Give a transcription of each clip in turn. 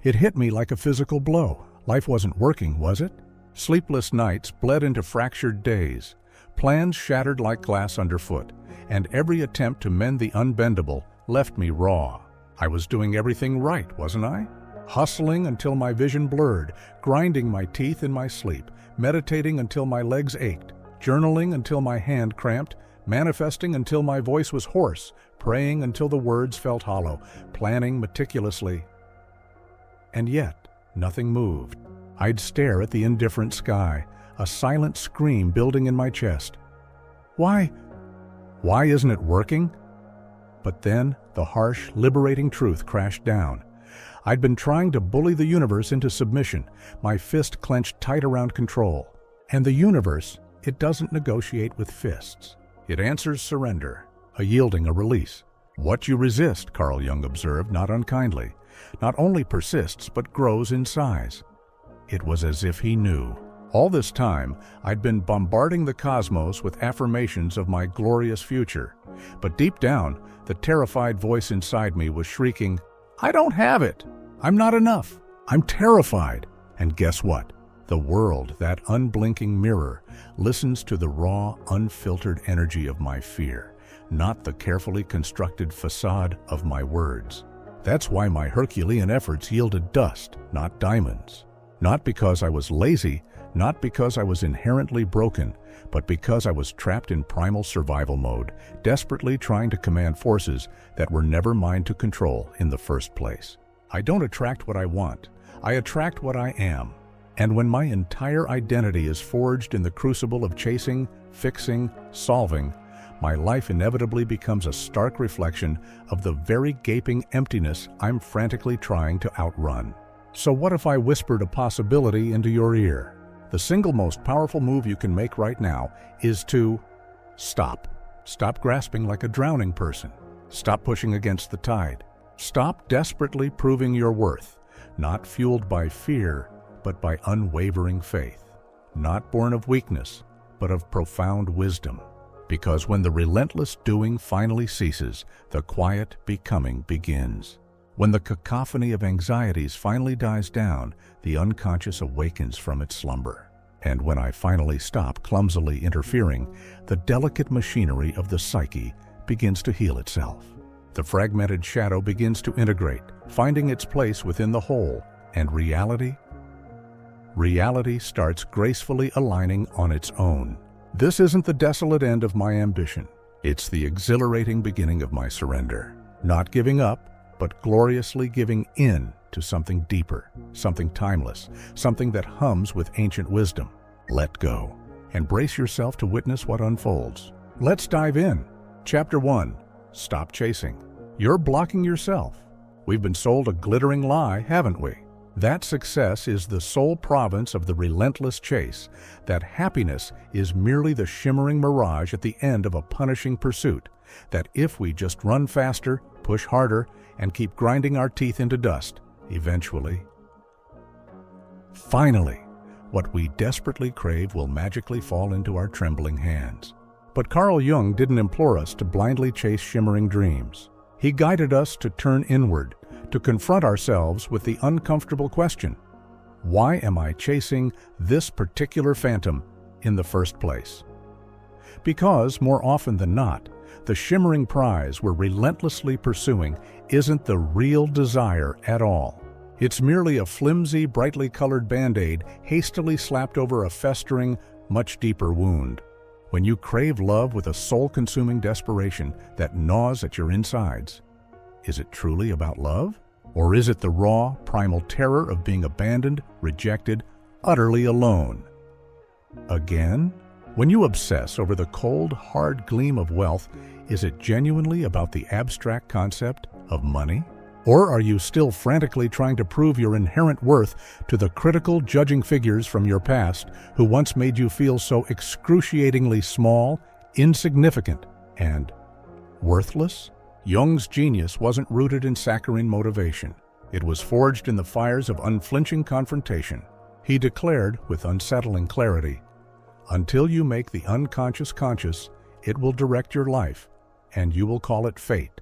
It hit me like a physical blow. Life wasn't working, was it? Sleepless nights bled into fractured days, plans shattered like glass underfoot, and every attempt to mend the unbendable left me raw. I was doing everything right, wasn't I? Hustling until my vision blurred, grinding my teeth in my sleep, meditating until my legs ached, journaling until my hand cramped, manifesting until my voice was hoarse, praying until the words felt hollow, planning meticulously. And yet, nothing moved. I'd stare at the indifferent sky, a silent scream building in my chest. Why isn't it working? But then, the harsh, liberating truth crashed down. I'd been trying to bully the universe into submission, my fist clenched tight around control. And the universe, it doesn't negotiate with fists. It answers surrender, a yielding, a release. What you resist, Carl Jung observed, not unkindly, not only persists but grows in size. It was as if he knew. All this time, I'd been bombarding the cosmos with affirmations of my glorious future. But deep down, the terrified voice inside me was shrieking, "I don't have it! I'm not enough! I'm terrified!" And guess what? The world, that unblinking mirror, listens to the raw, unfiltered energy of my fear, not the carefully constructed facade of my words. That's why my Herculean efforts yielded dust, not diamonds. Not because I was lazy, not because I was inherently broken, but because I was trapped in primal survival mode, desperately trying to command forces that were never mine to control in the first place. I don't attract what I want. I attract what I am. And when my entire identity is forged in the crucible of chasing, fixing, solving, my life inevitably becomes a stark reflection of the very gaping emptiness I'm frantically trying to outrun. So what if I whispered a possibility into your ear? The single most powerful move you can make right now is to stop. Stop grasping like a drowning person. Stop pushing against the tide. Stop desperately proving your worth, not fueled by fear, but by unwavering faith. Not born of weakness, but of profound wisdom. Because when the relentless doing finally ceases, the quiet becoming begins. When the cacophony of anxieties finally dies down, the unconscious awakens from its slumber. And when I finally stop clumsily interfering, the delicate machinery of the psyche begins to heal itself. The fragmented shadow begins to integrate, finding its place within the whole, and reality starts gracefully aligning on its own. This isn't the desolate end of my ambition. It's the exhilarating beginning of my surrender. Not giving up, but gloriously giving in to something deeper, something timeless, something that hums with ancient wisdom. Let go, and brace yourself to witness what unfolds. Let's dive in. Chapter 1. Stop chasing. You're blocking yourself. We've been sold a glittering lie, haven't we? That success is the sole province of the relentless chase, that happiness is merely the shimmering mirage at the end of a punishing pursuit, that if we just run faster, push harder, and keep grinding our teeth into dust, eventually, finally, what we desperately crave will magically fall into our trembling hands. But Carl Jung didn't implore us to blindly chase shimmering dreams. He guided us to turn inward, to confront ourselves with the uncomfortable question, why am I chasing this particular phantom in the first place? Because, more often than not, the shimmering prize we're relentlessly pursuing isn't the real desire at all. It's merely a flimsy, brightly colored band-aid hastily slapped over a festering, much deeper wound. When you crave love with a soul-consuming desperation that gnaws at your insides, is it truly about love? Or is it the raw, primal terror of being abandoned, rejected, utterly alone? Again? When you obsess over the cold, hard gleam of wealth, is it genuinely about the abstract concept of money? Or are you still frantically trying to prove your inherent worth to the critical, judging figures from your past who once made you feel so excruciatingly small, insignificant, and worthless? Jung's genius wasn't rooted in saccharine motivation. It was forged in the fires of unflinching confrontation. He declared, with unsettling clarity, "Until you make the unconscious conscious, it will direct your life, and you will call it fate."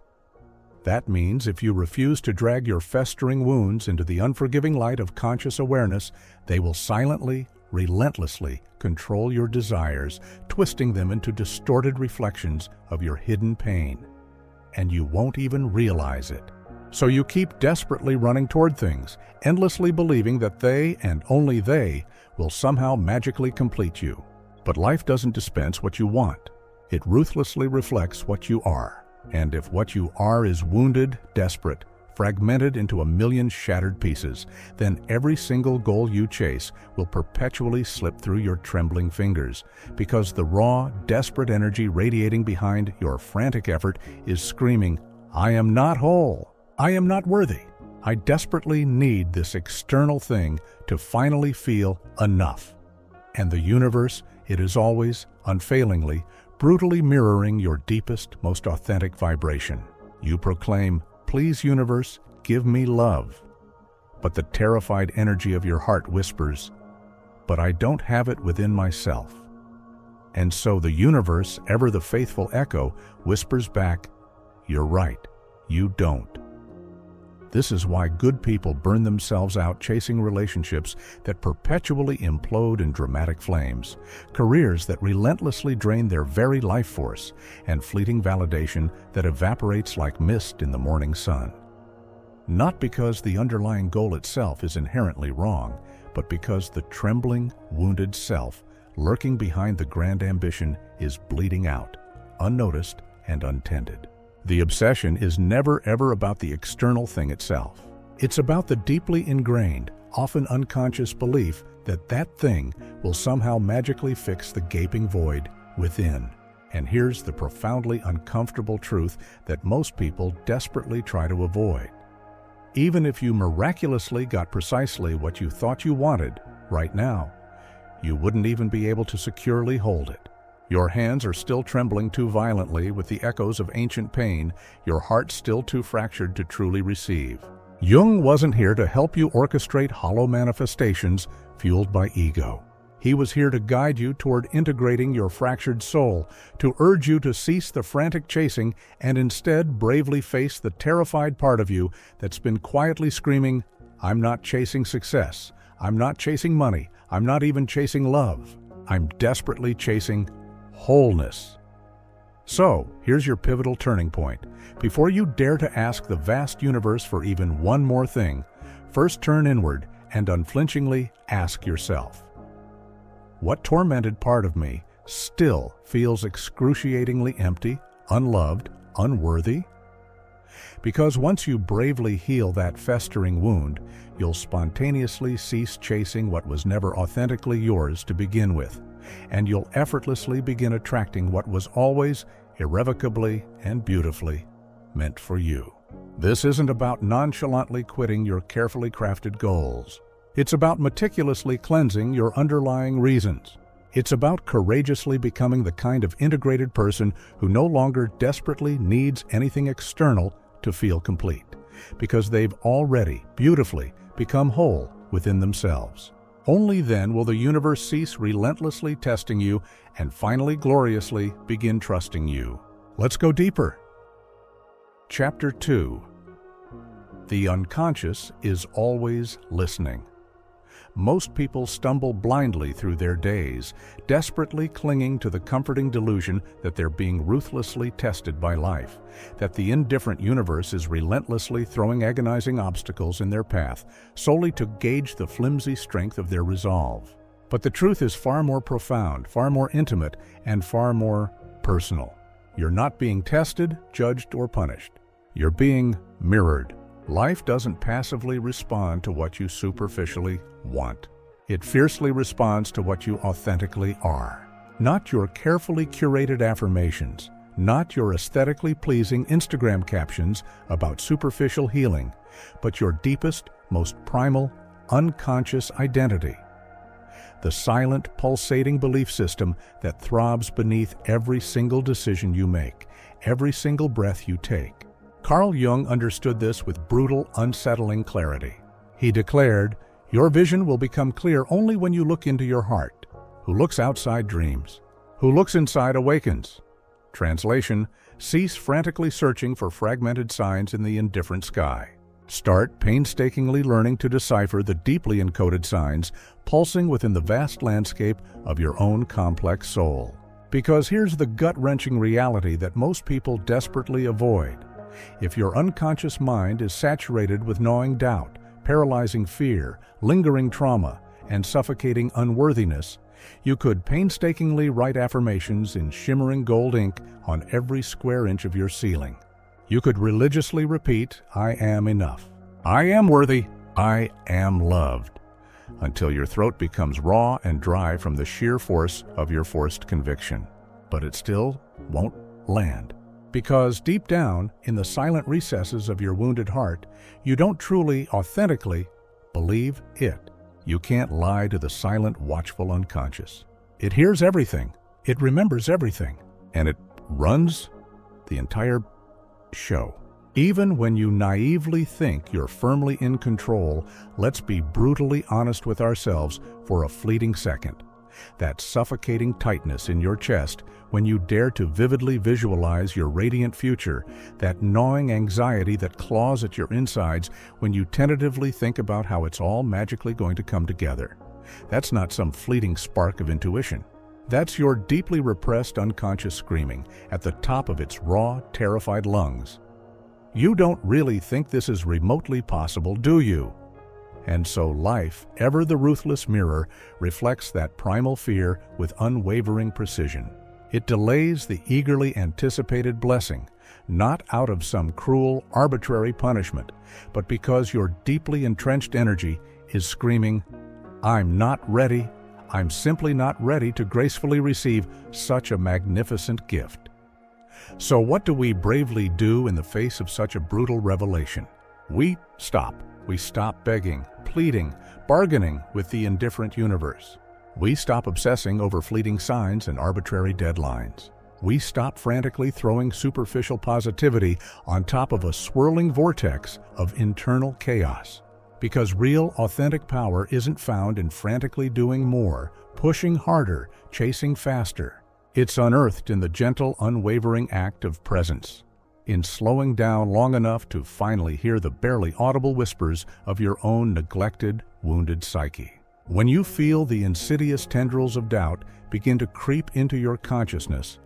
That means if you refuse to drag your festering wounds into the unforgiving light of conscious awareness, they will silently, relentlessly control your desires, twisting them into distorted reflections of your hidden pain. And you won't even realize it. So you keep desperately running toward things, endlessly believing that they, and only they, will somehow magically complete you. But life doesn't dispense what you want. It ruthlessly reflects what you are. And if what you are is wounded, desperate, fragmented into a million shattered pieces, then every single goal you chase will perpetually slip through your trembling fingers, because the raw, desperate energy radiating behind your frantic effort is screaming, "I am not whole. I am not worthy. I desperately need this external thing to finally feel enough." And the universe, it is always, unfailingly, brutally mirroring your deepest, most authentic vibration. You proclaim, "Please, universe, give me love." But the terrified energy of your heart whispers, "But I don't have it within myself." And so the universe, ever the faithful echo, whispers back, "You're right, you don't." This is why good people burn themselves out chasing relationships that perpetually implode in dramatic flames, careers that relentlessly drain their very life force, and fleeting validation that evaporates like mist in the morning sun. Not because the underlying goal itself is inherently wrong, but because the trembling, wounded self lurking behind the grand ambition is bleeding out, unnoticed and untended. The obsession is never ever about the external thing itself. It's about the deeply ingrained, often unconscious belief that that thing will somehow magically fix the gaping void within. And here's the profoundly uncomfortable truth that most people desperately try to avoid. Even if you miraculously got precisely what you thought you wanted right now, you wouldn't even be able to securely hold it. Your hands are still trembling too violently with the echoes of ancient pain, your heart still too fractured to truly receive. Jung wasn't here to help you orchestrate hollow manifestations fueled by ego. He was here to guide you toward integrating your fractured soul, to urge you to cease the frantic chasing and instead bravely face the terrified part of you that's been quietly screaming, "I'm not chasing success. I'm not chasing money. I'm not even chasing love. I'm desperately chasing wholeness." So, here's your pivotal turning point. Before you dare to ask the vast universe for even one more thing, first turn inward and unflinchingly ask yourself, what tormented part of me still feels excruciatingly empty, unloved, unworthy? Because once you bravely heal that festering wound, you'll spontaneously cease chasing what was never authentically yours to begin with, and you'll effortlessly begin attracting what was always, irrevocably and beautifully, meant for you. This isn't about nonchalantly quitting your carefully crafted goals. It's about meticulously cleansing your underlying reasons. It's about courageously becoming the kind of integrated person who no longer desperately needs anything external to feel complete, because they've already beautifully become whole within themselves. Only then will the universe cease relentlessly testing you and finally gloriously begin trusting you. Let's go deeper. Chapter 2. The unconscious is always listening. Most people stumble blindly through their days, desperately clinging to the comforting delusion that they're being ruthlessly tested by life, that the indifferent universe is relentlessly throwing agonizing obstacles in their path, solely to gauge the flimsy strength of their resolve. But the truth is far more profound, far more intimate, and far more personal. You're not being tested, judged, or punished. You're being mirrored. Life doesn't passively respond to what you superficially want. It fiercely responds to what you authentically are. Not your carefully curated affirmations, not your aesthetically pleasing Instagram captions about superficial healing, but your deepest, most primal, unconscious identity. The silent, pulsating belief system that throbs beneath every single decision you make, every single breath you take. Carl Jung understood this with brutal, unsettling clarity. He declared, "Your vision will become clear only when you look into your heart. Who looks outside dreams. Who looks inside awakens." Translation, Cease frantically searching for fragmented signs in the indifferent sky. Start painstakingly learning to decipher the deeply encoded signs pulsing within the vast landscape of your own complex soul. Because here's the gut-wrenching reality that most people desperately avoid. If your unconscious mind is saturated with gnawing doubt, paralyzing fear, lingering trauma, and suffocating unworthiness, you could painstakingly write affirmations in shimmering gold ink on every square inch of your ceiling. You could religiously repeat, "I am enough. I am worthy. I am loved," until your throat becomes raw and dry from the sheer force of your forced conviction. But it still won't land. Because deep down, in the silent recesses of your wounded heart, you don't truly, authentically believe it. You can't lie to the silent, watchful unconscious. It hears everything, it remembers everything, and it runs the entire show. Even when you naively think you're firmly in control, let's be brutally honest with ourselves for a fleeting second. That suffocating tightness in your chest when you dare to vividly visualize your radiant future, that gnawing anxiety that claws at your insides when you tentatively think about how it's all magically going to come together. That's not some fleeting spark of intuition. That's your deeply repressed unconscious screaming at the top of its raw, terrified lungs. You don't really think this is remotely possible, do you? And so life, ever the ruthless mirror, reflects that primal fear with unwavering precision. It delays the eagerly anticipated blessing, not out of some cruel, arbitrary punishment, but because your deeply entrenched energy is screaming, "I'm not ready. I'm simply not ready to gracefully receive such a magnificent gift." So what do we bravely do in the face of such a brutal revelation? We stop. We stop begging, pleading, bargaining with the indifferent universe. We stop obsessing over fleeting signs and arbitrary deadlines. We stop frantically throwing superficial positivity on top of a swirling vortex of internal chaos. Because real, authentic power isn't found in frantically doing more, pushing harder, chasing faster. It's unearthed in the gentle, unwavering act of presence. In slowing down long enough to finally hear the barely audible whispers of your own neglected, wounded psyche. When you feel the insidious tendrils of doubt begin to creep into your consciousness,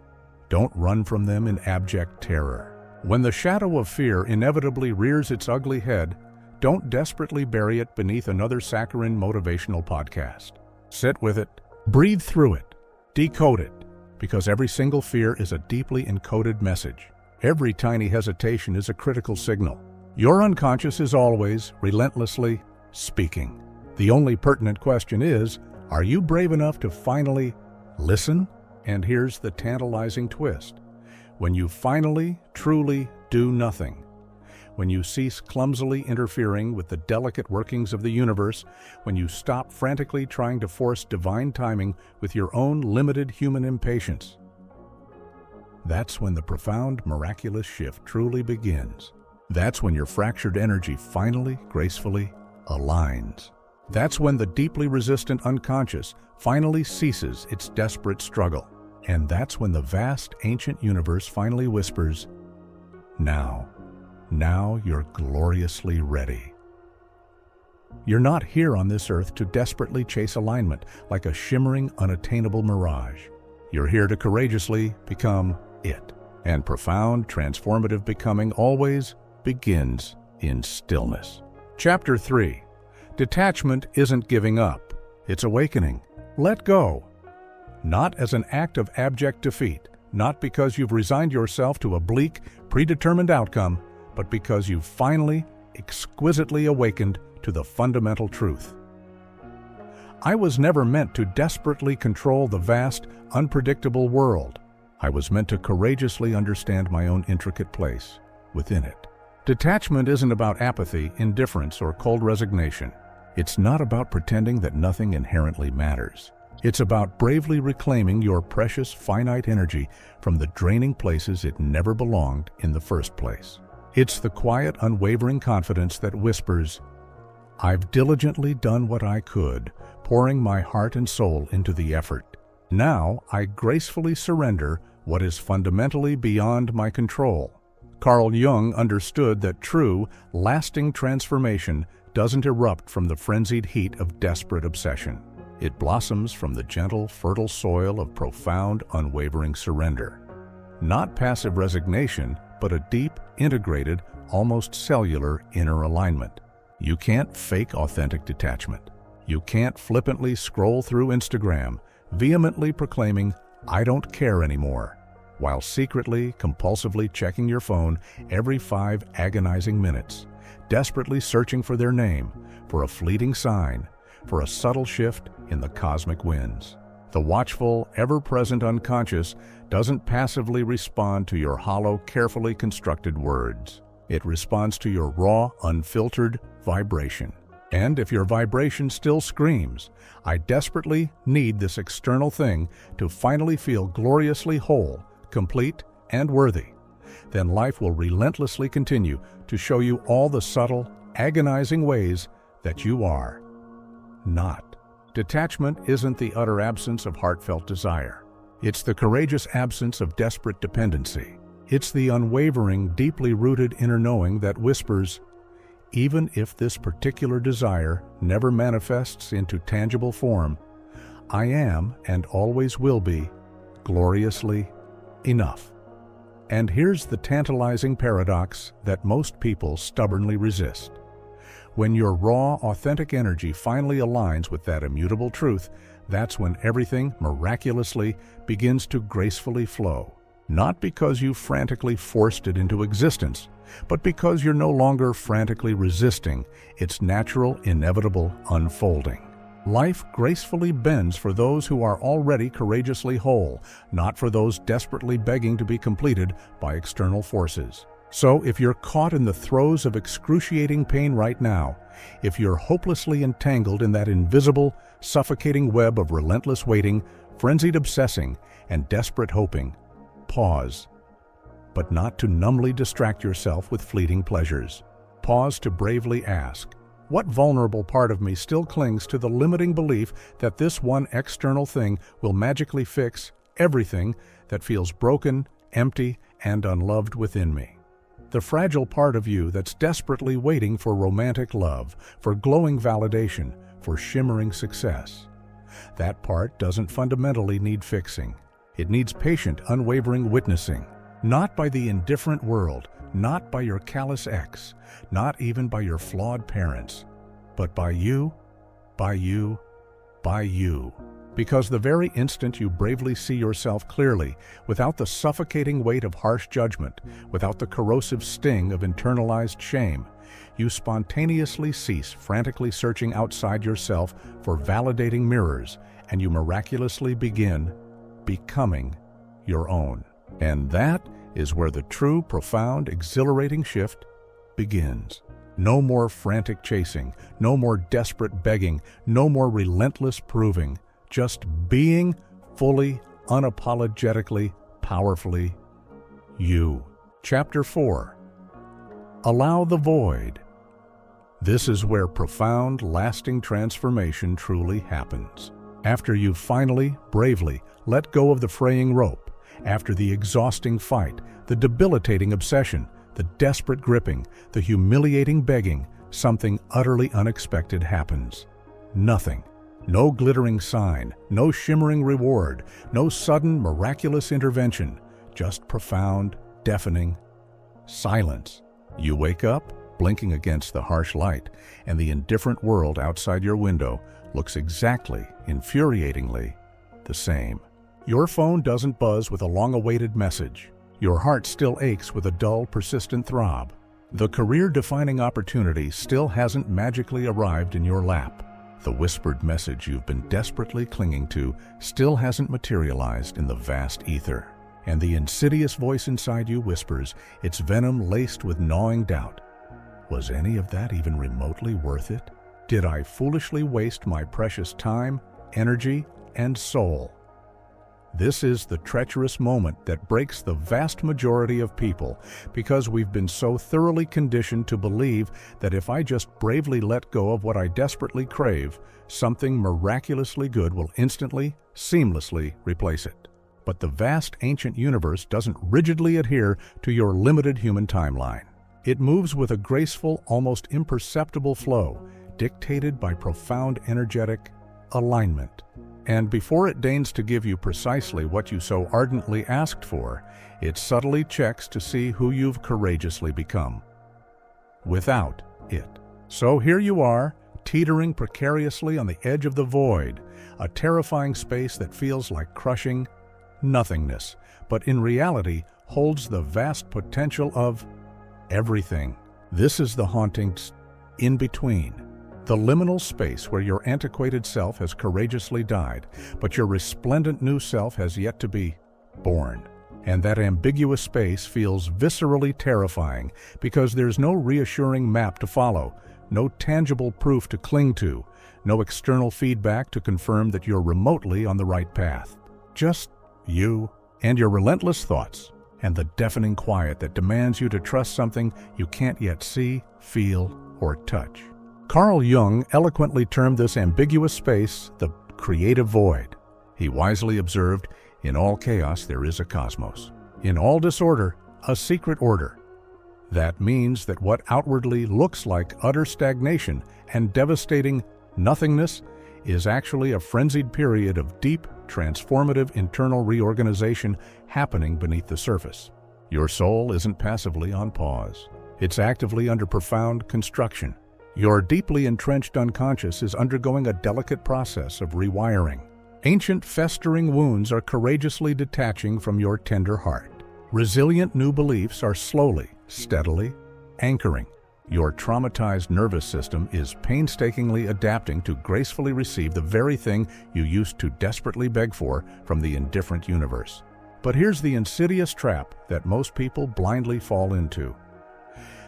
don't run from them in abject terror. When the shadow of fear inevitably rears its ugly head, don't desperately bury it beneath another saccharine motivational podcast. Sit with it, breathe through it, decode it, because every single fear is a deeply encoded message. Every tiny hesitation is a critical signal. Your unconscious is always, relentlessly, speaking. The only pertinent question is, are you brave enough to finally listen? And here's the tantalizing twist. When you finally, truly do nothing, when you cease clumsily interfering with the delicate workings of the universe, when you stop frantically trying to force divine timing with your own limited human impatience, that's when the profound, miraculous shift truly begins. That's when your fractured energy finally, gracefully aligns. That's when the deeply resistant unconscious finally ceases its desperate struggle. And that's when the vast, ancient universe finally whispers, now you're gloriously ready. You're not here on this earth to desperately chase alignment like a shimmering, unattainable mirage. You're here to courageously become it. And profound, transformative becoming always begins in stillness. Chapter 3. Detachment isn't giving up. It's awakening. Let go. Not as an act of abject defeat, not because you've resigned yourself to a bleak, predetermined outcome, but because you've finally, exquisitely awakened to the fundamental truth. I was never meant to desperately control the vast, unpredictable world. I was meant to courageously understand my own intricate place within it. Detachment isn't about apathy, indifference, or cold resignation. It's not about pretending that nothing inherently matters. It's about bravely reclaiming your precious, finite energy from the draining places it never belonged in the first place. It's the quiet, unwavering confidence that whispers, "I've diligently done what I could, pouring my heart and soul into the effort. Now I gracefully surrender what is fundamentally beyond my control. Carl Jung understood that true, lasting transformation doesn't erupt from the frenzied heat of desperate obsession. It blossoms from the gentle, fertile soil of profound, unwavering surrender. Not passive resignation, but a deep, integrated, almost cellular inner alignment. You can't fake authentic detachment. You can't flippantly scroll through Instagram, vehemently proclaiming, "I don't care anymore," while secretly, compulsively checking your phone every 5 agonizing minutes, desperately searching for their name, for a fleeting sign, for a subtle shift in the cosmic winds. The watchful, ever-present unconscious doesn't passively respond to your hollow, carefully constructed words. It responds to your raw, unfiltered vibration. And if your vibration still screams, "I desperately need this external thing to finally feel gloriously whole, complete, and worthy," then life will relentlessly continue to show you all the subtle, agonizing ways that you are not. Detachment isn't the utter absence of heartfelt desire. It's the courageous absence of desperate dependency. It's the unwavering, deeply rooted inner knowing that whispers, "Even if this particular desire never manifests into tangible form, I am and always will be gloriously enough." And here's the tantalizing paradox that most people stubbornly resist. When your raw, authentic energy finally aligns with that immutable truth, that's when everything miraculously begins to gracefully flow. Not because you frantically forced it into existence, but because you're no longer frantically resisting its natural, inevitable unfolding. Life gracefully bends for those who are already courageously whole, not for those desperately begging to be completed by external forces. So if you're caught in the throes of excruciating pain right now, if you're hopelessly entangled in that invisible, suffocating web of relentless waiting, frenzied obsessing, and desperate hoping, pause. But not to numbly distract yourself with fleeting pleasures. Pause to bravely ask, what vulnerable part of me still clings to the limiting belief that this one external thing will magically fix everything that feels broken, empty, and unloved within me? The fragile part of you that's desperately waiting for romantic love, for glowing validation, for shimmering success. That part doesn't fundamentally need fixing. It needs patient, unwavering witnessing. Not by the indifferent world, not by your callous ex, not even by your flawed parents, but by you, by you, by you. Because the very instant you bravely see yourself clearly, without the suffocating weight of harsh judgment, without the corrosive sting of internalized shame, you spontaneously cease frantically searching outside yourself for validating mirrors, and you miraculously begin becoming your own. And that is where the true, profound, exhilarating shift begins. No more frantic chasing, no more desperate begging, no more relentless proving. Just being fully, unapologetically, powerfully you. Chapter 4. Allow the void. This is where profound, lasting transformation truly happens. After you finally, bravely, let go of the fraying rope, after the exhausting fight, the debilitating obsession, the desperate gripping, the humiliating begging, something utterly unexpected happens. Nothing. No glittering sign, no shimmering reward, no sudden, miraculous intervention, just profound, deafening silence. You wake up, blinking against the harsh light, and the indifferent world outside your window looks exactly, infuriatingly, the same. Your phone doesn't buzz with a long-awaited message. Your heart still aches with a dull, persistent throb. The career-defining opportunity still hasn't magically arrived in your lap. The whispered message you've been desperately clinging to still hasn't materialized in the vast ether. And the insidious voice inside you whispers, its venom laced with gnawing doubt. Was any of that even remotely worth it? Did I foolishly waste my precious time, energy, and soul? This is the treacherous moment that breaks the vast majority of people, because we've been so thoroughly conditioned to believe that if I just bravely let go of what I desperately crave, something miraculously good will instantly, seamlessly replace it. But the vast ancient universe doesn't rigidly adhere to your limited human timeline. It moves with a graceful, almost imperceptible flow, dictated by profound energetic alignment. And before it deigns to give you precisely what you so ardently asked for, it subtly checks to see who you've courageously become without it. So here you are, teetering precariously on the edge of the void, a terrifying space that feels like crushing nothingness, but in reality holds the vast potential of everything. This is the haunting in-between, the liminal space where your antiquated self has courageously died, but your resplendent new self has yet to be born. And that ambiguous space feels viscerally terrifying because there's no reassuring map to follow, no tangible proof to cling to, no external feedback to confirm that you're remotely on the right path. Just you and your relentless thoughts, and the deafening quiet that demands you to trust something you can't yet see, feel, or touch. Carl Jung eloquently termed this ambiguous space the creative void. He wisely observed, "In all chaos there is a cosmos. In all disorder, a secret order." That means that what outwardly looks like utter stagnation and devastating nothingness is actually a frenzied period of deep, transformative internal reorganization happening beneath the surface. Your soul isn't passively on pause. It's actively under profound construction. Your deeply entrenched unconscious is undergoing a delicate process of rewiring. Ancient festering wounds are courageously detaching from your tender heart. Resilient new beliefs are slowly, steadily anchoring. Your traumatized nervous system is painstakingly adapting to gracefully receive the very thing you used to desperately beg for from the indifferent universe. But here's the insidious trap that most people blindly fall into.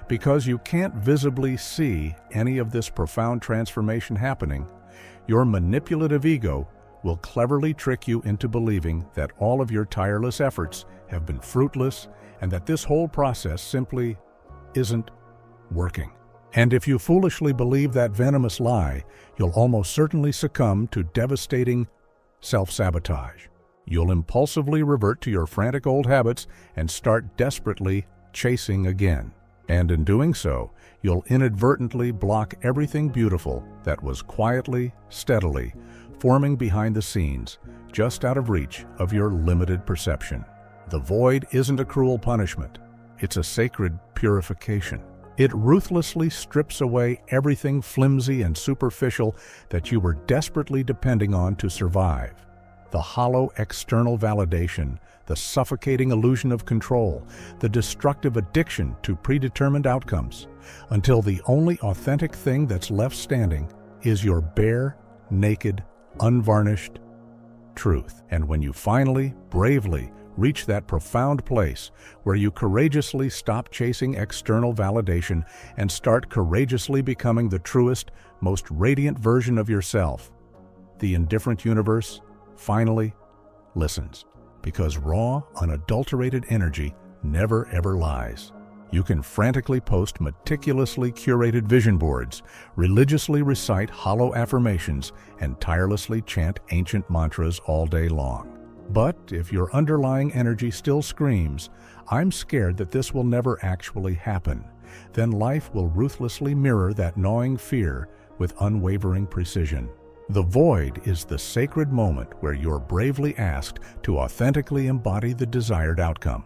Because you can't visibly see any of this profound transformation happening, your manipulative ego will cleverly trick you into believing that all of your tireless efforts have been fruitless and that this whole process simply isn't working. And if you foolishly believe that venomous lie, you'll almost certainly succumb to devastating self-sabotage. You'll impulsively revert to your frantic old habits and start desperately chasing again. And in doing so, you'll inadvertently block everything beautiful that was quietly, steadily forming behind the scenes, just out of reach of your limited perception. The void isn't a cruel punishment. It's a sacred purification. It ruthlessly strips away everything flimsy and superficial that you were desperately depending on to survive. The hollow external validation, the suffocating illusion of control, the destructive addiction to predetermined outcomes, until the only authentic thing that's left standing is your bare, naked, unvarnished truth. And when you finally, bravely, reach that profound place where you courageously stop chasing external validation and start courageously becoming the truest, most radiant version of yourself, the indifferent universe finally listens, because raw, unadulterated energy never ever lies. You can frantically post meticulously curated vision boards, religiously recite hollow affirmations, and tirelessly chant ancient mantras all day long. But if your underlying energy still screams, "I'm scared that this will never actually happen," then life will ruthlessly mirror that gnawing fear with unwavering precision. The void is the sacred moment where you're bravely asked to authentically embody the desired outcome,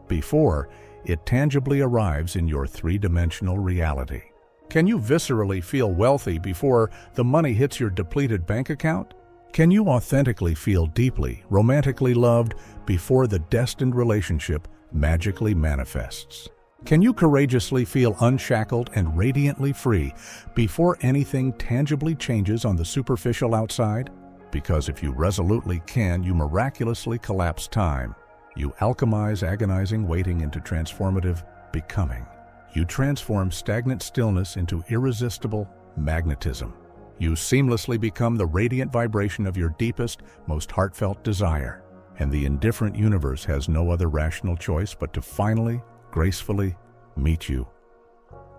before it tangibly arrives in your three-dimensional reality. Can you viscerally feel wealthy before the money hits your depleted bank account? Can you authentically feel deeply, romantically loved before the destined relationship magically manifests? Can you courageously feel unshackled and radiantly free before anything tangibly changes on the superficial outside? Because if you resolutely can, you miraculously collapse time. You alchemize agonizing waiting into transformative becoming. You transform stagnant stillness into irresistible magnetism. You seamlessly become the radiant vibration of your deepest, most heartfelt desire. And the indifferent universe has no other rational choice but to finally, gracefully meet you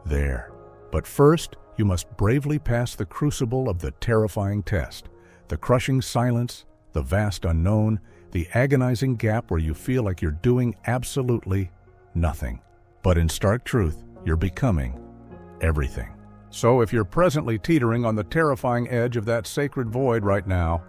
there. But first, you must bravely pass the crucible of the terrifying test, the crushing silence, the vast unknown, the agonizing gap where you feel like you're doing absolutely nothing. But in stark truth, you're becoming everything. So if you're presently teetering on the terrifying edge of that sacred void right now,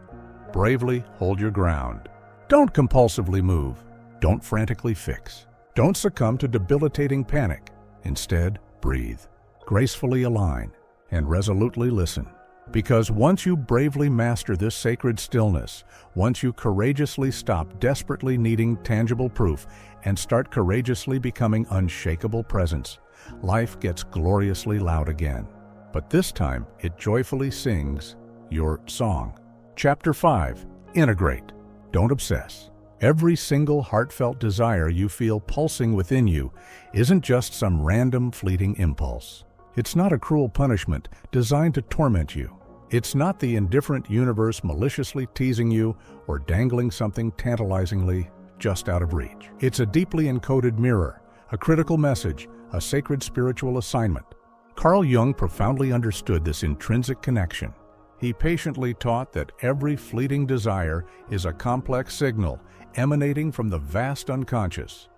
bravely hold your ground. Don't compulsively move. Don't frantically fix. Don't succumb to debilitating panic. Instead, breathe, gracefully align, and resolutely listen. Because once you bravely master this sacred stillness, once you courageously stop desperately needing tangible proof and start courageously becoming unshakable presence, life gets gloriously loud again. But this time, it joyfully sings your song. Chapter 5. Integrate. Don't obsess. Every single heartfelt desire you feel pulsing within you isn't just some random fleeting impulse. It's not a cruel punishment designed to torment you. It's not the indifferent universe maliciously teasing you or dangling something tantalizingly just out of reach. It's a deeply encoded mirror, a critical message, a sacred spiritual assignment. Carl Jung profoundly understood this intrinsic connection. He patiently taught that every fleeting desire is a complex signal emanating from the vast unconscious.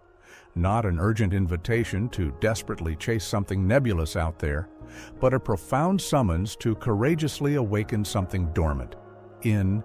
Not an urgent invitation to desperately chase something nebulous out there, but a profound summons to courageously awaken something dormant in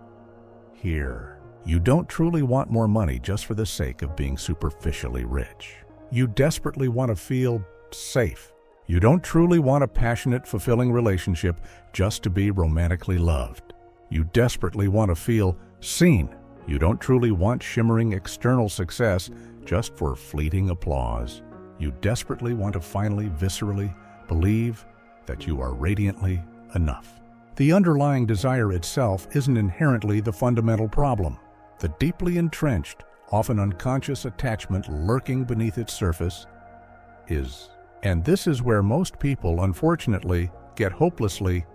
here. You don't truly want more money just for the sake of being superficially rich. You desperately want to feel safe. You don't truly want a passionate, fulfilling relationship just to be romantically loved. You desperately want to feel seen. You don't truly want shimmering external success just for fleeting applause. You desperately want to finally, viscerally believe that you are radiantly enough. The underlying desire itself isn't inherently the fundamental problem. The deeply entrenched, often unconscious attachment lurking beneath its surface is. And this is where most people, unfortunately, get hopelessly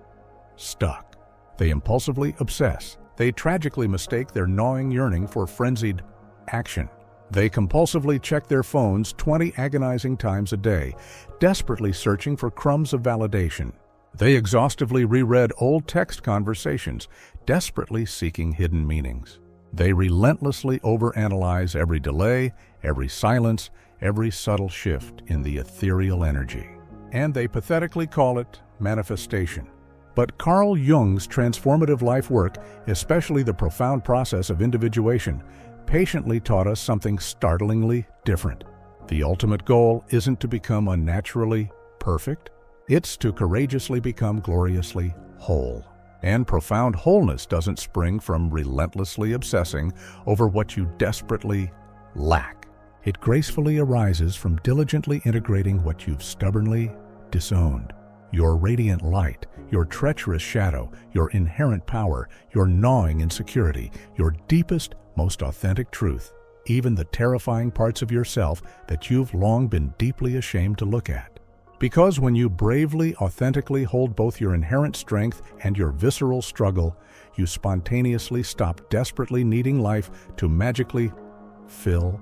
stuck. They impulsively obsess. They tragically mistake their gnawing yearning for frenzied action. They compulsively check their phones 20 agonizing times a day, desperately searching for crumbs of validation. They exhaustively reread old text conversations, desperately seeking hidden meanings. They relentlessly overanalyze every delay, every silence, every subtle shift in the ethereal energy. And they pathetically call it manifestation. But Carl Jung's transformative life work, especially the profound process of individuation, patiently taught us something startlingly different. The ultimate goal isn't to become unnaturally perfect. It's to courageously become gloriously whole. And profound wholeness doesn't spring from relentlessly obsessing over what you desperately lack. It gracefully arises from diligently integrating what you've stubbornly disowned. Your radiant light, your treacherous shadow, your inherent power, your gnawing insecurity, your deepest, most authentic truth, even the terrifying parts of yourself that you've long been deeply ashamed to look at. Because when you bravely, authentically hold both your inherent strength and your visceral struggle, you spontaneously stop desperately needing life to magically fill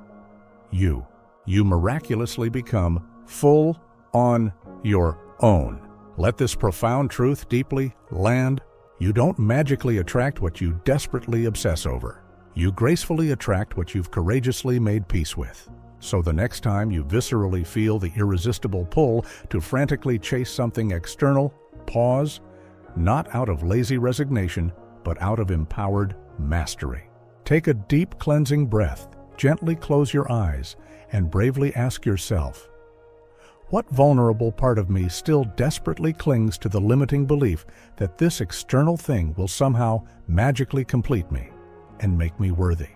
you. You miraculously become full on your own. Let this profound truth deeply land. You don't magically attract what you desperately obsess over. You gracefully attract what you've courageously made peace with. So the next time you viscerally feel the irresistible pull to frantically chase something external, pause, not out of lazy resignation, but out of empowered mastery. Take a deep cleansing breath, gently close your eyes, and bravely ask yourself, what vulnerable part of me still desperately clings to the limiting belief that this external thing will somehow magically complete me and make me worthy?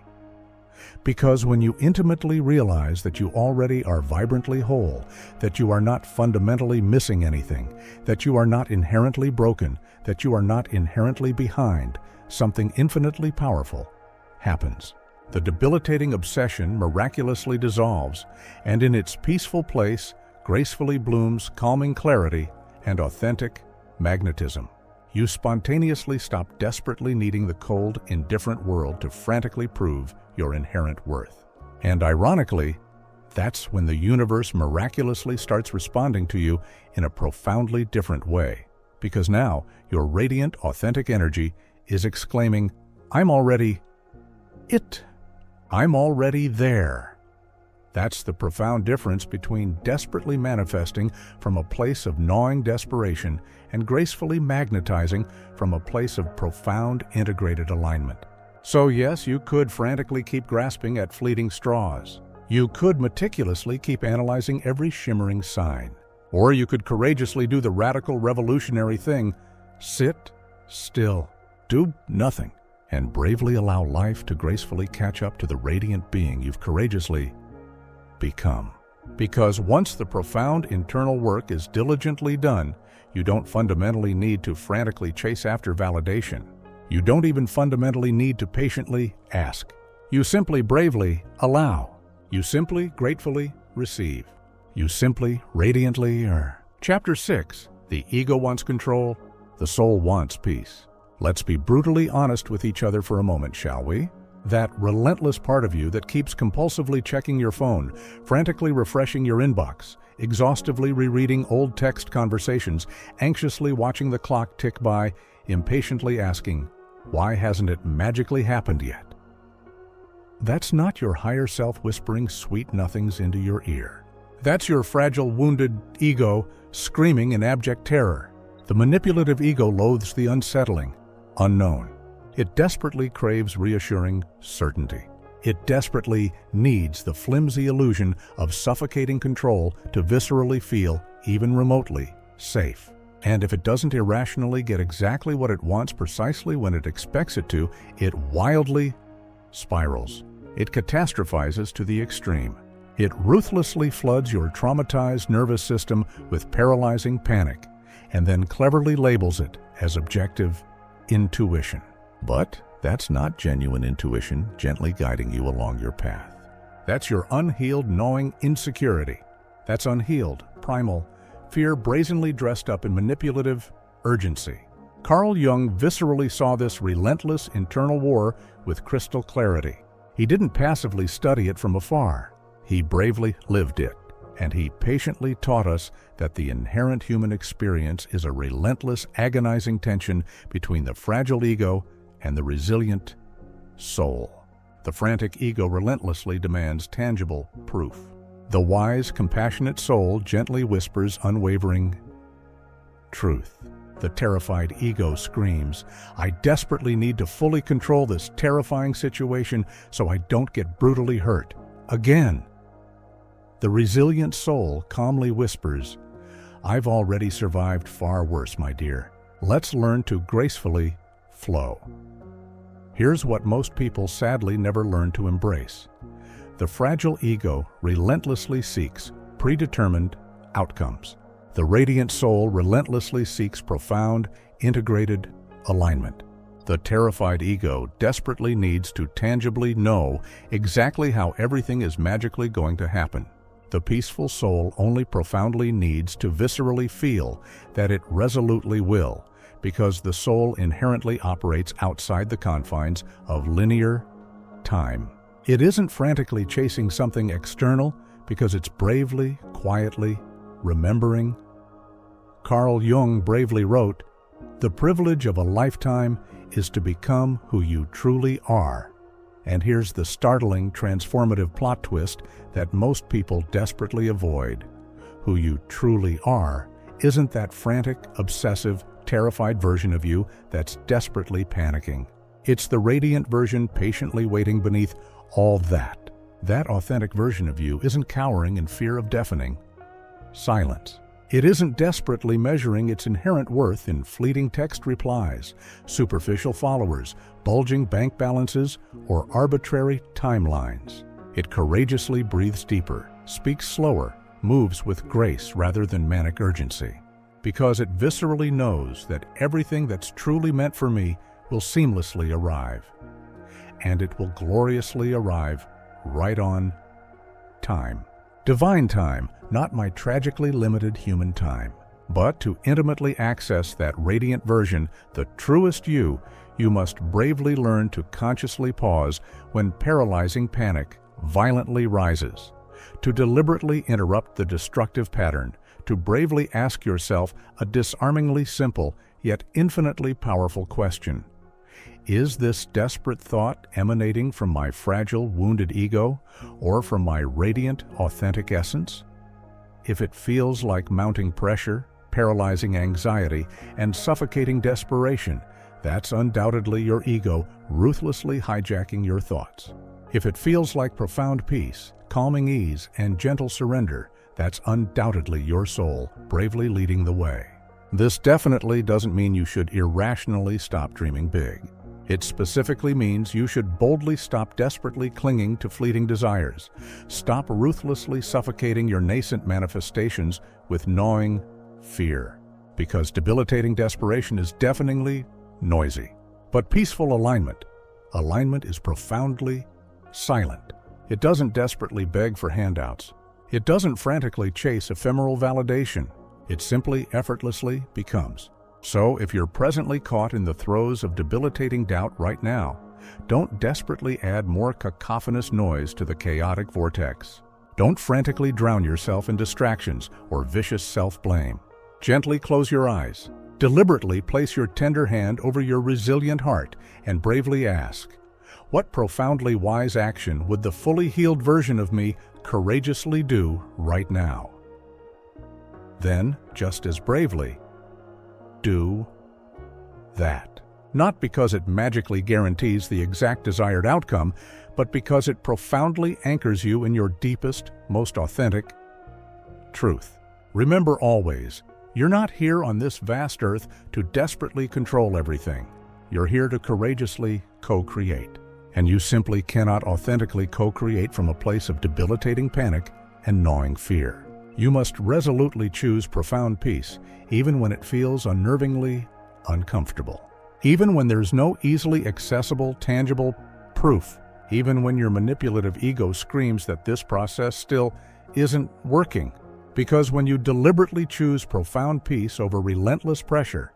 Because when you intimately realize that you already are vibrantly whole, that you are not fundamentally missing anything, that you are not inherently broken, that you are not inherently behind, something infinitely powerful happens. The debilitating obsession miraculously dissolves, and in its peaceful place gracefully blooms calming clarity and authentic magnetism. You spontaneously stop desperately needing the cold, indifferent world to frantically prove your inherent worth. And ironically, that's when the universe miraculously starts responding to you in a profoundly different way. Because now, your radiant, authentic energy is exclaiming, I'm already I'm already there. That's the profound difference between desperately manifesting from a place of gnawing desperation and gracefully magnetizing from a place of profound integrated alignment. So yes, you could frantically keep grasping at fleeting straws. You could meticulously keep analyzing every shimmering sign. Or you could courageously do the radical revolutionary thing, sit still, do nothing, and bravely allow life to gracefully catch up to the radiant being you've courageously become. Because once the profound internal work is diligently done, you don't fundamentally need to frantically chase after validation. You don't even fundamentally need to patiently ask. You simply bravely allow. You simply gratefully receive. You simply radiantly are. Chapter 6. The ego wants control. The soul wants peace. Let's be brutally honest with each other for a moment, shall we? That relentless part of you that keeps compulsively checking your phone, frantically refreshing your inbox, exhaustively rereading old text conversations, anxiously watching the clock tick by, impatiently asking, why hasn't it magically happened yet? That's not your higher self whispering sweet nothings into your ear. That's your fragile, wounded ego screaming in abject terror. The manipulative ego loathes the unsettling, unknown. It desperately craves reassuring certainty. It desperately needs the flimsy illusion of suffocating control to viscerally feel, even remotely, safe. And if it doesn't irrationally get exactly what it wants precisely when it expects it to, it wildly spirals. It catastrophizes to the extreme. It ruthlessly floods your traumatized nervous system with paralyzing panic, and then cleverly labels it as objective intuition. But that's not genuine intuition gently guiding you along your path. That's your unhealed, gnawing insecurity. That's unhealed, primal fear brazenly dressed up in manipulative urgency. Carl Jung viscerally saw this relentless internal war with crystal clarity. He didn't passively study it from afar. He bravely lived it. And he patiently taught us that the inherent human experience is a relentless, agonizing tension between the fragile ego and the resilient soul. The frantic ego relentlessly demands tangible proof. The wise, compassionate soul gently whispers unwavering truth. The terrified ego screams, I desperately need to fully control this terrifying situation so I don't get brutally hurt. Again. The resilient soul calmly whispers, I've already survived far worse, my dear. Let's learn to gracefully flow. Here's what most people sadly never learn to embrace. The fragile ego relentlessly seeks predetermined outcomes. The radiant soul relentlessly seeks profound, integrated alignment. The terrified ego desperately needs to tangibly know exactly how everything is magically going to happen. The peaceful soul only profoundly needs to viscerally feel that it resolutely will, because the soul inherently operates outside the confines of linear time. It isn't frantically chasing something external because it's bravely, quietly remembering. Carl Jung bravely wrote, "The privilege of a lifetime is to become who you truly are." And here's the startling, transformative plot twist that most people desperately avoid. Who you truly are isn't that frantic, obsessive, terrified version of you that's desperately panicking. It's the radiant version patiently waiting beneath all that. That authentic version of you isn't cowering in fear of deafening silence. It isn't desperately measuring its inherent worth in fleeting text replies, superficial followers, bulging bank balances, or arbitrary timelines. It courageously breathes deeper, speaks slower, moves with grace rather than manic urgency. Because it viscerally knows that everything that's truly meant for me will seamlessly arrive. And it will gloriously arrive right on time. Divine time, not my tragically limited human time. But to intimately access that radiant version, the truest you must bravely learn to consciously pause when paralyzing panic violently rises, to deliberately interrupt the destructive pattern, to bravely ask yourself a disarmingly simple yet infinitely powerful question. Is this desperate thought emanating from my fragile, wounded ego or from my radiant, authentic essence? If it feels like mounting pressure, paralyzing anxiety, and suffocating desperation, that's undoubtedly your ego ruthlessly hijacking your thoughts. If it feels like profound peace, calming ease, and gentle surrender, that's undoubtedly your soul bravely leading the way. This definitely doesn't mean you should irrationally stop dreaming big. It specifically means you should boldly stop desperately clinging to fleeting desires. Stop ruthlessly suffocating your nascent manifestations with gnawing fear. Because debilitating desperation is deafeningly noisy. But peaceful alignment is profoundly silent. It doesn't desperately beg for handouts. It doesn't frantically chase ephemeral validation. It simply effortlessly becomes. So, if you're presently caught in the throes of debilitating doubt right now, don't desperately add more cacophonous noise to the chaotic vortex. Don't frantically drown yourself in distractions or vicious self-blame. Gently close your eyes. Deliberately place your tender hand over your resilient heart and bravely ask, what profoundly wise action would the fully healed version of me courageously do right now? Then, just as bravely, do that. Not because it magically guarantees the exact desired outcome, but because it profoundly anchors you in your deepest, most authentic truth. Remember always, you're not here on this vast earth to desperately control everything. You're here to courageously co-create. And you simply cannot authentically co-create from a place of debilitating panic and gnawing fear. You must resolutely choose profound peace, even when it feels unnervingly uncomfortable. Even when there's no easily accessible, tangible proof. Even when your manipulative ego screams that this process still isn't working. Because when you deliberately choose profound peace over relentless pressure,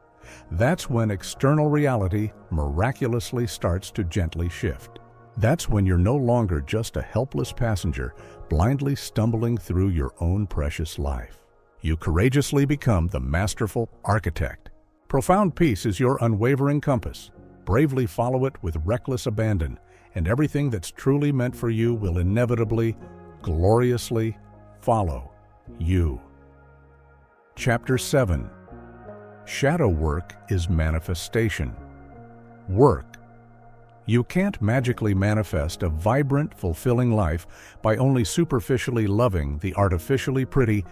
that's when external reality miraculously starts to gently shift. That's when you're no longer just a helpless passenger, blindly stumbling through your own precious life. You courageously become the masterful architect. Profound peace is your unwavering compass. Bravely follow it with reckless abandon, and everything that's truly meant for you will inevitably, gloriously follow you. Chapter 7. Shadow work is manifestation. Work. You can't magically manifest a vibrant, fulfilling life by only superficially loving the artificially pretty,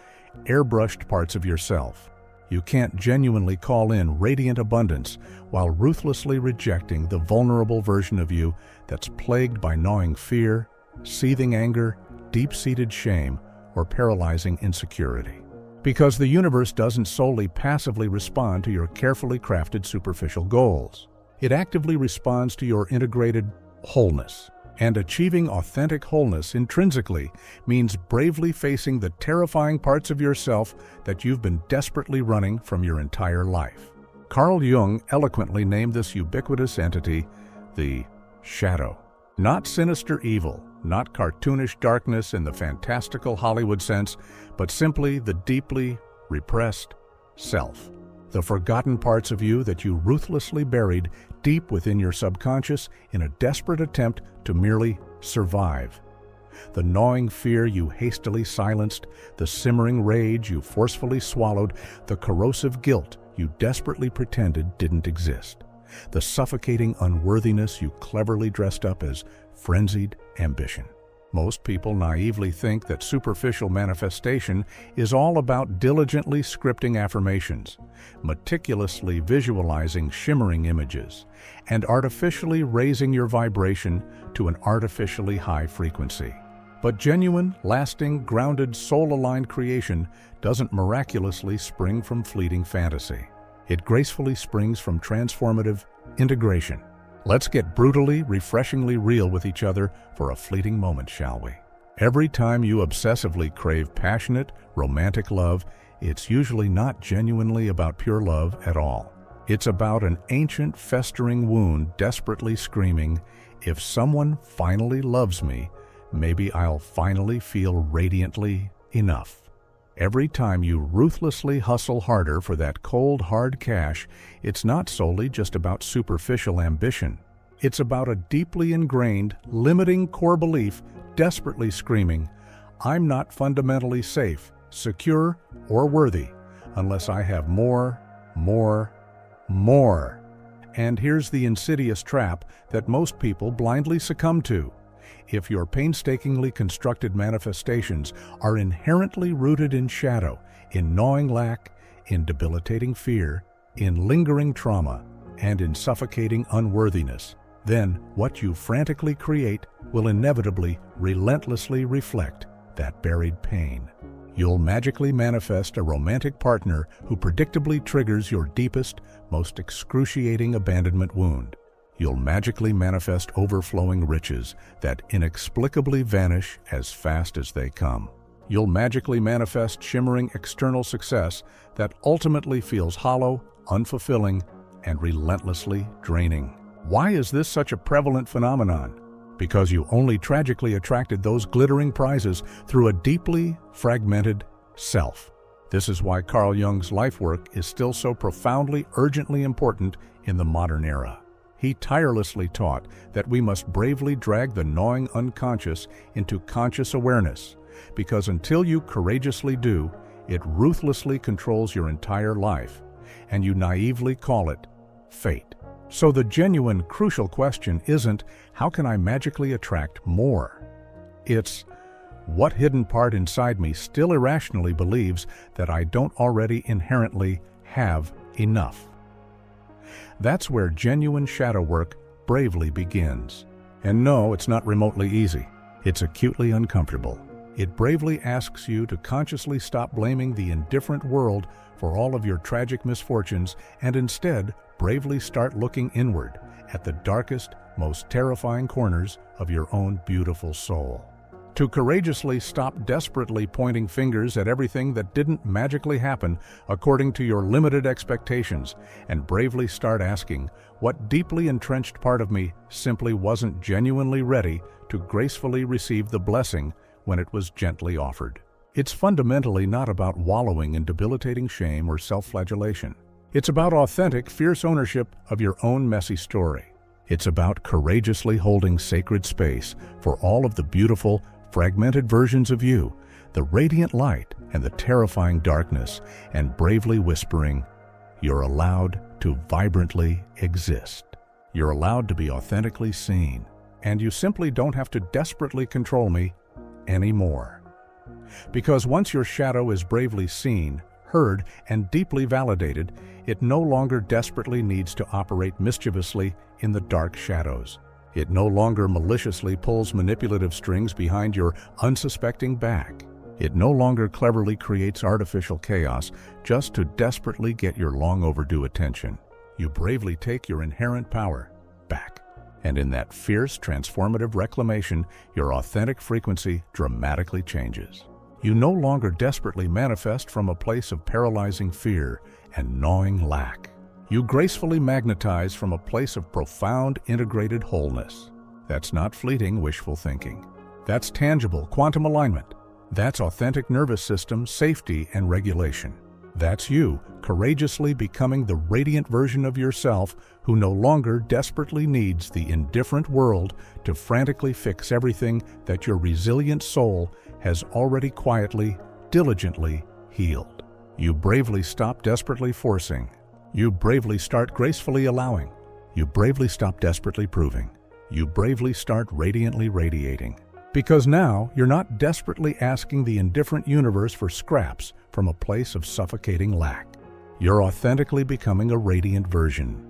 airbrushed parts of yourself. You can't genuinely call in radiant abundance while ruthlessly rejecting the vulnerable version of you that's plagued by gnawing fear, seething anger, deep-seated shame, or paralyzing insecurity. Because the universe doesn't solely passively respond to your carefully crafted superficial goals. It actively responds to your integrated wholeness. And achieving authentic wholeness intrinsically means bravely facing the terrifying parts of yourself that you've been desperately running from your entire life. Carl Jung eloquently named this ubiquitous entity the shadow. Not sinister evil, not cartoonish darkness in the fantastical Hollywood sense, but simply the deeply repressed self. The forgotten parts of you that you ruthlessly buried deep within your subconscious in a desperate attempt to merely survive. The gnawing fear you hastily silenced, the simmering rage you forcefully swallowed, the corrosive guilt you desperately pretended didn't exist. The suffocating unworthiness you cleverly dressed up as frenzied ambition. Most people naively think that superficial manifestation is all about diligently scripting affirmations, meticulously visualizing shimmering images, and artificially raising your vibration to an artificially high frequency. But genuine, lasting, grounded, soul-aligned creation doesn't miraculously spring from fleeting fantasy. It gracefully springs from transformative integration. Let's get brutally, refreshingly real with each other for a fleeting moment, shall we? Every time you obsessively crave passionate, romantic love, it's usually not genuinely about pure love at all. It's about an ancient, festering wound desperately screaming, if someone finally loves me, maybe I'll finally feel radiantly enough. Every time you ruthlessly hustle harder for that cold, hard cash, it's not solely just about superficial ambition. It's about a deeply ingrained, limiting core belief desperately screaming, "I'm not fundamentally safe, secure, or worthy unless I have more, more, more." And here's the insidious trap that most people blindly succumb to. If your painstakingly constructed manifestations are inherently rooted in shadow, in gnawing lack, in debilitating fear, in lingering trauma, and in suffocating unworthiness, then what you frantically create will inevitably, relentlessly reflect that buried pain. You'll magically manifest a romantic partner who predictably triggers your deepest, most excruciating abandonment wound. You'll magically manifest overflowing riches that inexplicably vanish as fast as they come. You'll magically manifest shimmering external success that ultimately feels hollow, unfulfilling, and relentlessly draining. Why is this such a prevalent phenomenon? Because you only tragically attracted those glittering prizes through a deeply fragmented self. This is why Carl Jung's life work is still so profoundly, urgently important in the modern era. He tirelessly taught that we must bravely drag the gnawing unconscious into conscious awareness, because until you courageously do, it ruthlessly controls your entire life, and you naively call it fate. So the genuine, crucial question isn't, how can I magically attract more? It's, what hidden part inside me still irrationally believes that I don't already inherently have enough? That's where genuine shadow work bravely begins. And no, it's not remotely easy. It's acutely uncomfortable. It bravely asks you to consciously stop blaming the indifferent world for all of your tragic misfortunes and instead bravely start looking inward at the darkest, most terrifying corners of your own beautiful soul. To courageously stop desperately pointing fingers at everything that didn't magically happen according to your limited expectations, and bravely start asking, what deeply entrenched part of me simply wasn't genuinely ready to gracefully receive the blessing when it was gently offered. It's fundamentally not about wallowing in debilitating shame or self-flagellation. It's about authentic, fierce ownership of your own messy story. It's about courageously holding sacred space for all of the beautiful, fragmented versions of you, the radiant light and the terrifying darkness, and bravely whispering, you're allowed to vibrantly exist. You're allowed to be authentically seen, and you simply don't have to desperately control me anymore. Because once your shadow is bravely seen, heard, and deeply validated, it no longer desperately needs to operate mischievously in the dark shadows. It no longer maliciously pulls manipulative strings behind your unsuspecting back. It no longer cleverly creates artificial chaos just to desperately get your long overdue attention. You bravely take your inherent power back. And in that fierce, transformative reclamation, your authentic frequency dramatically changes. You no longer desperately manifest from a place of paralyzing fear and gnawing lack. You gracefully magnetize from a place of profound, integrated wholeness. That's not fleeting wishful thinking. That's tangible quantum alignment. That's authentic nervous system safety and regulation. That's you courageously becoming the radiant version of yourself who no longer desperately needs the indifferent world to frantically fix everything that your resilient soul has already quietly, diligently healed. You bravely stop desperately forcing. You bravely start gracefully allowing. You bravely stop desperately proving. You bravely start radiantly radiating. Because now you're not desperately asking the indifferent universe for scraps from a place of suffocating lack. You're authentically becoming a radiant version.